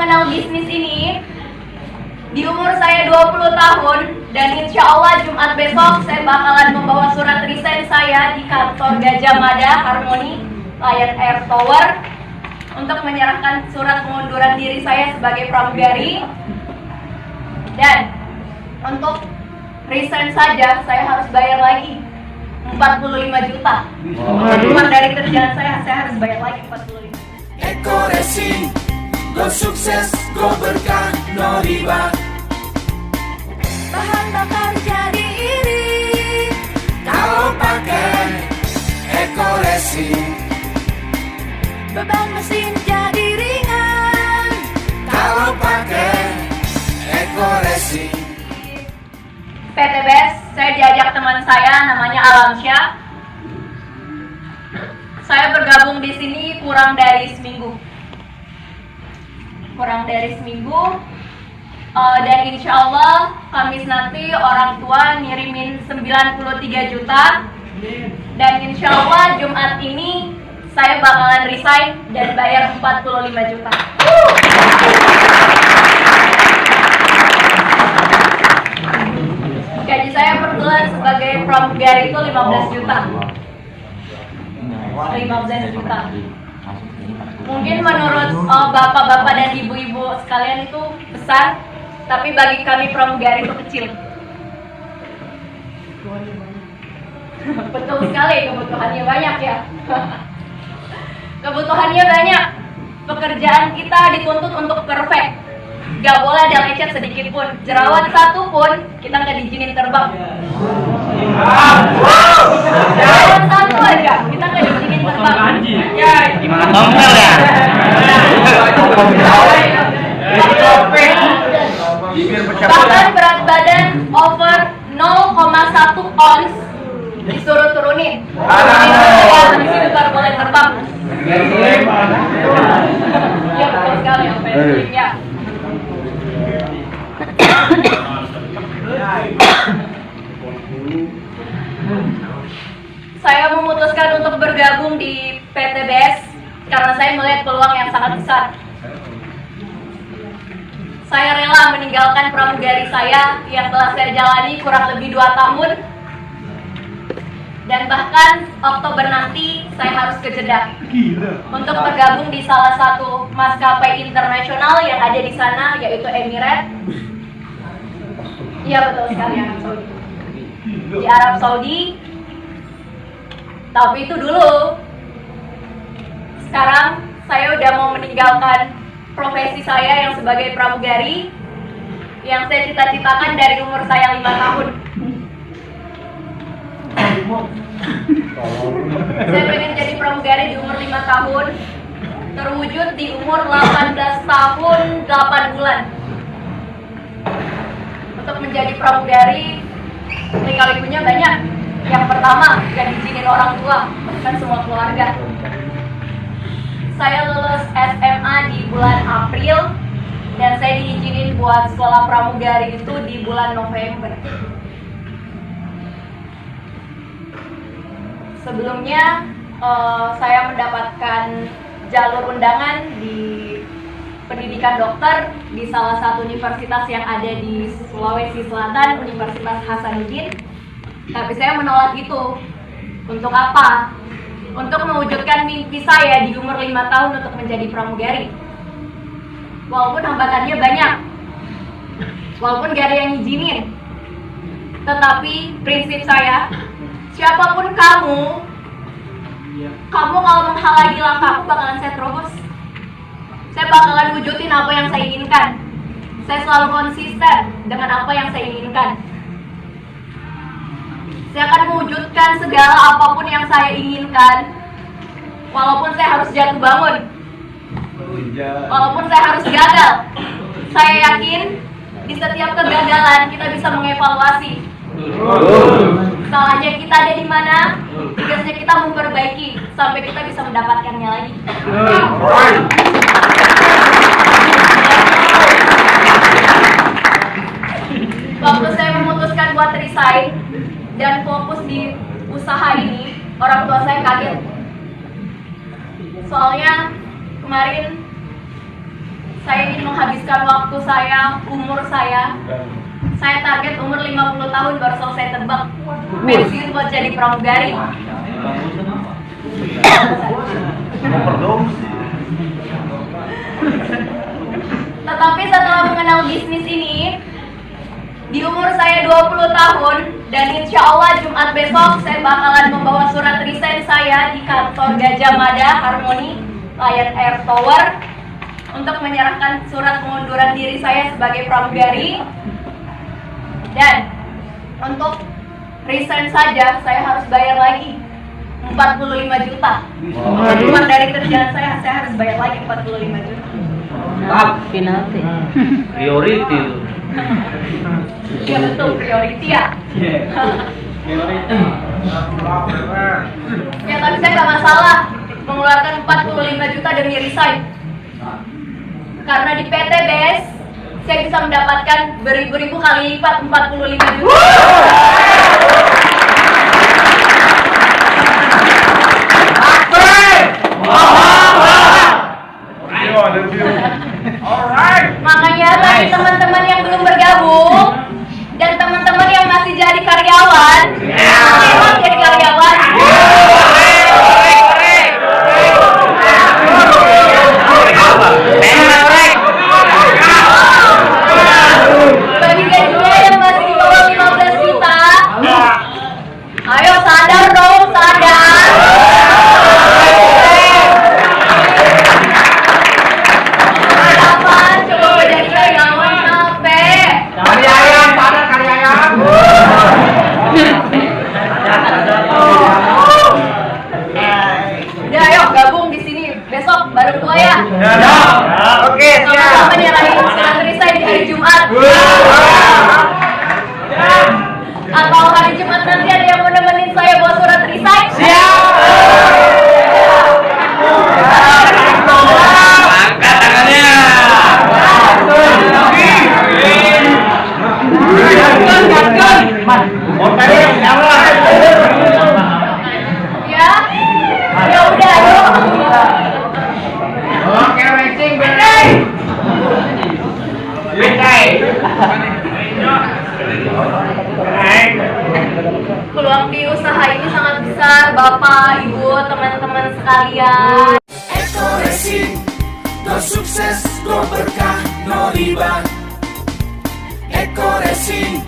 mengenal bisnis ini di umur saya 20 tahun, dan insya Allah Jumat besok saya bakalan membawa surat resign saya di kantor Gajah Mada Harmony Lion Air Tower untuk menyerahkan surat pengunduran diri saya sebagai pramugari. Dan untuk resign saja saya harus bayar lagi 45 juta. Cuma dari kerjaan saya harus bayar lagi 45 juta. Eko Racing, go sukses, go berkah, no riba. Bahan bakar jadi irit Kalau pakai Eko Racing, beban mesin jadi ringan. kalau pakai Eko Racing. PTBS, saya diajak teman saya namanya Alamsyah. Saya bergabung di sini kurang dari seminggu. Dan insya Allah Kamis nanti orang tua ngirimin 93 juta. Dan insya Allah Jumat ini saya bakalan resign dan bayar 45 juta. Gaji saya per bulan sebagai pramugari itu 15 juta. 15 juta. Mungkin menurut bapak-bapak dan ibu-ibu sekalian itu besar, tapi bagi kami pramugari itu kecil. Betul sekali, kebutuhannya banyak ya. Kebutuhannya banyak. Pekerjaan kita dituntut untuk perfect. Gak boleh ada lecet sedikit pun. Jerawat satu pun kita nggak diizinin terbang. Jerawat satu aja kita nggak diizinin terbang. Gimana tompel ya? Bahkan berat badan over 0,1 ons disuruh turunin. Di sini baru boleh terbang. Ya betul sekali apa ya. Saya memutuskan untuk bergabung di PTBS karena saya melihat peluang yang sangat besar. Saya rela meninggalkan pramugari saya yang telah saya jalani kurang lebih 2 tahun. Dan bahkan Oktober nanti saya harus ke Jeddah untuk bergabung di salah satu maskapai internasional yang ada di sana, yaitu Emirates. Iya betul sekali, Arab Saudi. Di Arab Saudi. Tapi itu dulu. Sekarang saya udah mau meninggalkan profesi saya yang sebagai pramugari yang saya cita-citakan dari umur saya 5 tahun. Saya pengen jadi pramugari di umur 5 tahun, terwujud di umur 18 tahun 8 bulan. Untuk menjadi pramugari, lika-likunya banyak. Yang pertama, gak diizinin orang tua, bahkan semua keluarga. Saya lulus SMA di bulan April, dan saya diizinin buat sekolah pramugari itu di bulan November. Sebelumnya, saya mendapatkan jalur undangan di pendidikan dokter di salah satu universitas yang ada di Sulawesi Selatan, Universitas Hasanuddin. Tapi saya menolak itu. Untuk apa? Untuk mewujudkan mimpi saya di umur 5 tahun untuk menjadi pramugari. Walaupun hambatannya banyak, walaupun gak ada yang izinin, tetapi prinsip saya, siapapun kamu kalau menghalangi langkahku bakalan saya terobos. Saya bakalan wujudin apa yang saya inginkan. Saya selalu konsisten dengan apa yang saya inginkan. Saya akan mewujudkan segala apapun yang saya inginkan, walaupun saya harus jatuh bangun, walaupun saya harus gagal. Saya yakin di setiap kegagalan kita bisa mengevaluasi. Salahnya kita ada di mana, tugasnya kita memperbaiki sampai kita bisa mendapatkannya lagi. Waktu saya memutuskan buat resign dan fokus di usaha ini, orang tua saya kaget. Soalnya kemarin saya ingin menghabiskan waktu saya, umur saya. Saya target umur 50 tahun baru selesai terbang. Pensiun buat jadi pramugari. Tetapi setelah mengenal bisnis ini, di umur saya 20 tahun, dan insya Allah Jumat besok saya bakalan membawa surat resign saya di kantor Gajah Mada Harmoni Lion Air Tower untuk menyerahkan surat pengunduran diri saya sebagai pramugari. Dan untuk resign saja saya harus bayar lagi 45 juta. Keluar dari kerjaan saya harus bayar lagi 45 juta. Penalti. Priority itu. Iya betul, priority ya. Ya tapi saya nggak masalah mengeluarkan 45 juta demi resign. Karena di PT BES saya bisa mendapatkan beribu-ribu kali lipat 45 juta. Makanya bagi teman-teman yang belum bergabung dan teman-teman yang masih jadi karyawan, memang jadi karyawan. Bagi gajinya yang masih di bawah 15 juta, ayo sadar dong, sadar. Kapan coba jadi karyawan capek? Karyawan, pada karyawan. Udah ayo gabung di sini besok bareng gua ya. Oke, Sama-sama nyerahin surat resign di hari Jumat. Atau hari Jumat nanti ada yang mau nemenin saya bawa surat resign? Angkat tangannya. Ya? Ya udah ayo. Oke, racing berai. Peluang di usaha ini sangat besar, Bapak, Ibu, teman-teman sekalian. Eko Racing, go sukses, go berkah, no riba. Eko Racing,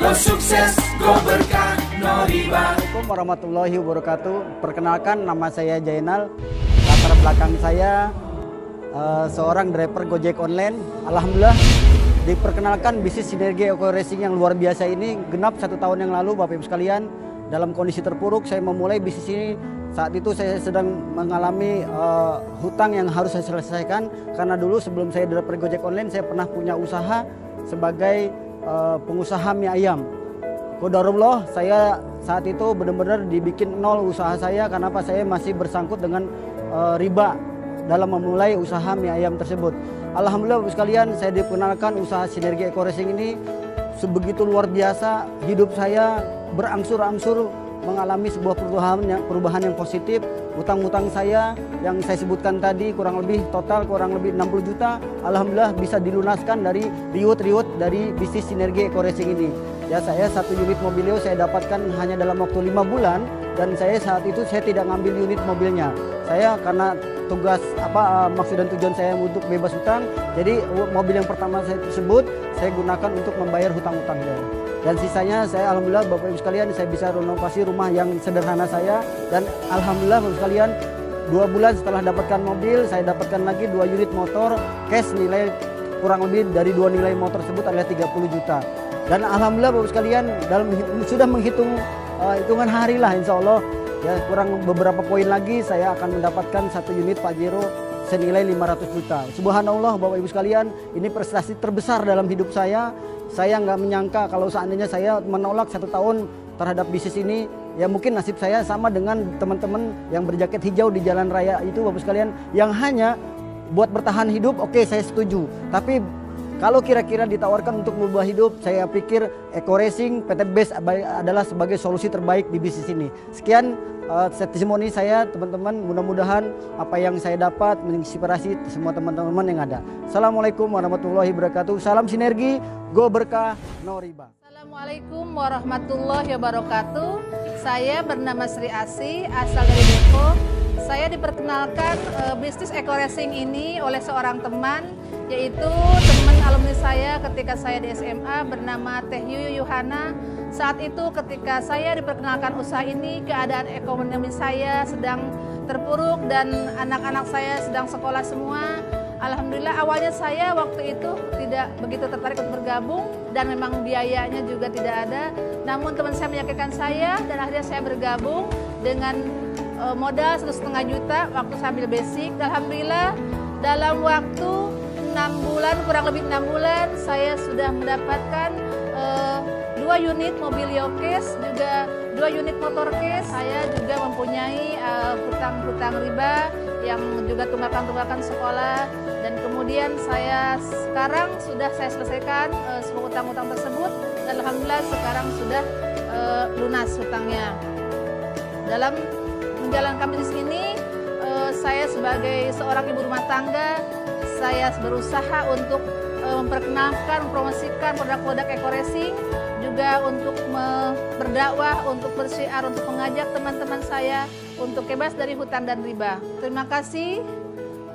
go sukses, go berkah, no riba. Assalamualaikum warahmatullahi wabarakatuh. Perkenalkan, nama saya Jainal. Latar belakang saya seorang driver Gojek online. Alhamdulillah diperkenalkan bisnis Sinergi Eko Racing yang luar biasa ini genap 1 tahun yang lalu, Bapak Ibu sekalian. Dalam kondisi terpuruk saya memulai bisnis ini. Saat itu saya sedang mengalami hutang yang harus saya selesaikan, karena dulu sebelum saya driver Gojek online saya pernah punya usaha sebagai pengusaha mie ayam. Qadarullah, saya saat itu benar-benar dibikin nol usaha saya. Kenapa? Saya masih bersangkut dengan riba dalam memulai usaha mie ayam tersebut. Alhamdulillah Bapak sekalian, saya dikenalkan usaha Sinergi Eko Racing ini sebegitu luar biasa. Hidup saya berangsur-angsur mengalami sebuah perubahan yang positif. Utang-utang saya yang saya sebutkan tadi kurang lebih 60 juta. Alhamdulillah bisa dilunaskan dari riwut-riwut dari bisnis Sinergi Eko Racing ini. Ya, saya 1 unit mobilio saya dapatkan hanya dalam waktu 5 bulan, dan saya saat itu saya tidak ngambil unit mobilnya. Saya karena tugas maksud dan tujuan saya untuk bebas hutang, jadi mobil yang pertama saya tersebut saya gunakan untuk membayar hutang-hutangnya. Dan sisanya saya alhamdulillah Bapak Ibu sekalian saya bisa renovasi rumah yang sederhana saya, dan alhamdulillah Bapak Ibu sekalian 2 bulan setelah dapatkan mobil saya dapatkan lagi 2 unit motor cash nilai kurang lebih dari 2 nilai motor tersebut adalah 30 juta. Dan alhamdulillah Bapak Ibu sekalian dalam sudah menghitung hitungan hari lah insya Allah ya, kurang beberapa poin lagi saya akan mendapatkan 1 unit Pajero senilai 500 juta. Subhanallah Bapak Ibu sekalian, ini prestasi terbesar dalam hidup saya. Saya nggak menyangka kalau seandainya saya menolak 1 tahun terhadap bisnis ini, ya mungkin nasib saya sama dengan teman-teman yang berjaket hijau di jalan raya itu Bapak sekalian, yang hanya buat bertahan hidup. Oke, saya setuju. Tapi kalau kira-kira ditawarkan untuk merubah hidup, saya pikir Eko Racing PT BES adalah sebagai solusi terbaik di bisnis ini. Sekian, testimoni saya teman-teman, mudah-mudahan apa yang saya dapat menginspirasi semua teman-teman yang ada. Assalamualaikum warahmatullahi wabarakatuh. Salam sinergi, go berkah, no riba. Assalamualaikum warahmatullahi wabarakatuh. Saya bernama Sri Asih, asal dari Depok. Saya diperkenalkan bisnis eco racing ini oleh seorang teman, yaitu teman alumni saya ketika saya di SMA bernama Teh Yuyu Yuhana. Saat itu ketika saya diperkenalkan usaha ini, keadaan ekonomi saya sedang terpuruk dan anak-anak saya sedang sekolah semua. Alhamdulillah awalnya saya waktu itu tidak begitu tertarik untuk bergabung dan memang biayanya juga tidak ada. Namun teman saya meyakinkan saya dan akhirnya saya bergabung dengan modal 1,5 juta waktu saya ambil basic. Alhamdulillah dalam waktu 6 bulan, kurang lebih 6 bulan, saya sudah mendapatkan 2 unit mobil Yokes, juga 2 unit motor case. Saya juga mempunyai hutang-hutang riba yang juga tunggakan-tunggakan sekolah, dan kemudian saya sekarang sudah saya selesaikan semua hutang-hutang tersebut dan alhamdulillah sekarang sudah lunas hutangnya. Dalam menjalankan bisnis ini, saya sebagai seorang ibu rumah tangga, saya berusaha untuk memperkenalkan, mempromosikan produk-produk eco racing, juga untuk berdakwah, untuk bersyiar, untuk mengajak teman-teman saya untuk bebas dari hutang dan riba. Terima kasih.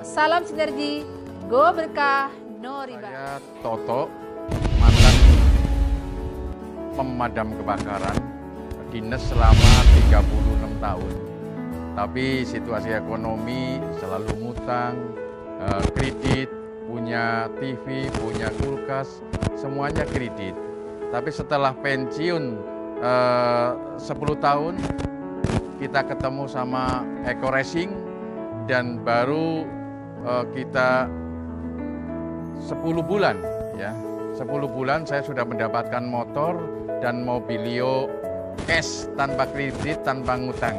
Salam sinergi, go berkah, no riba. Saya Toto, mantan pemadam kebakaran, dinas selama 36 tahun. Tapi situasi ekonomi selalu ngutang, kredit, punya TV, punya kulkas, semuanya kredit. Tapi setelah pensiun 10 tahun, kita ketemu sama eco racing dan baru kita 10 bulan ya. 10 bulan saya sudah mendapatkan motor dan mobilio cash tanpa kredit, tanpa ngutang.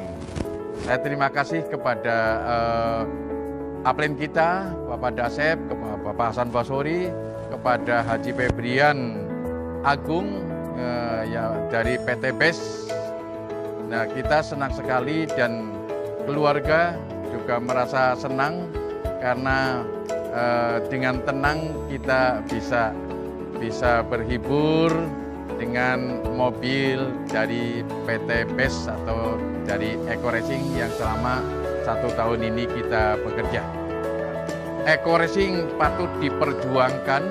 Saya terima kasih kepada Aplen kita, Bapak Dasep, Bapak Hasan Basori, kepada Haji Febrian Agung ya, dari PT BES. Nah, kita senang sekali dan keluarga juga merasa senang karena dengan tenang kita bisa berhibur dengan mobil dari PT BES atau dari Eco Racing yang selama 1 tahun ini kita bekerja. Eco Racing patut diperjuangkan,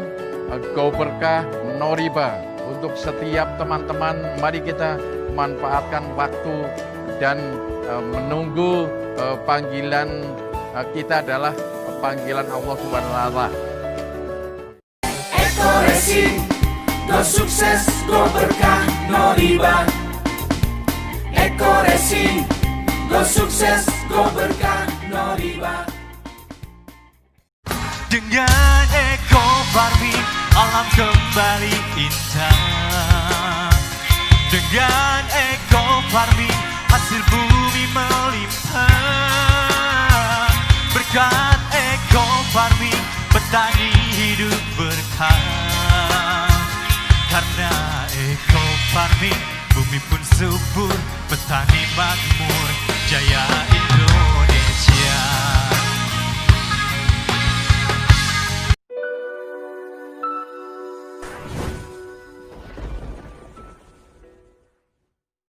go berkah, no riba. Untuk setiap teman-teman, mari kita manfaatkan waktu dan menunggu panggilan kita adalah panggilan Allah Subhanahu wa Ta'ala. Eco Racing, go sukses, go berkah, no riba. Eco Racing, go sukses, go berkah, no riba. Dengan eco farming, alam kembali indah. Dengan eco farming, hasil bumi melimpah. Berkat eco farming, petani hidup berkah. Karena eco farming, bumi pun subur, petani makmur, jaya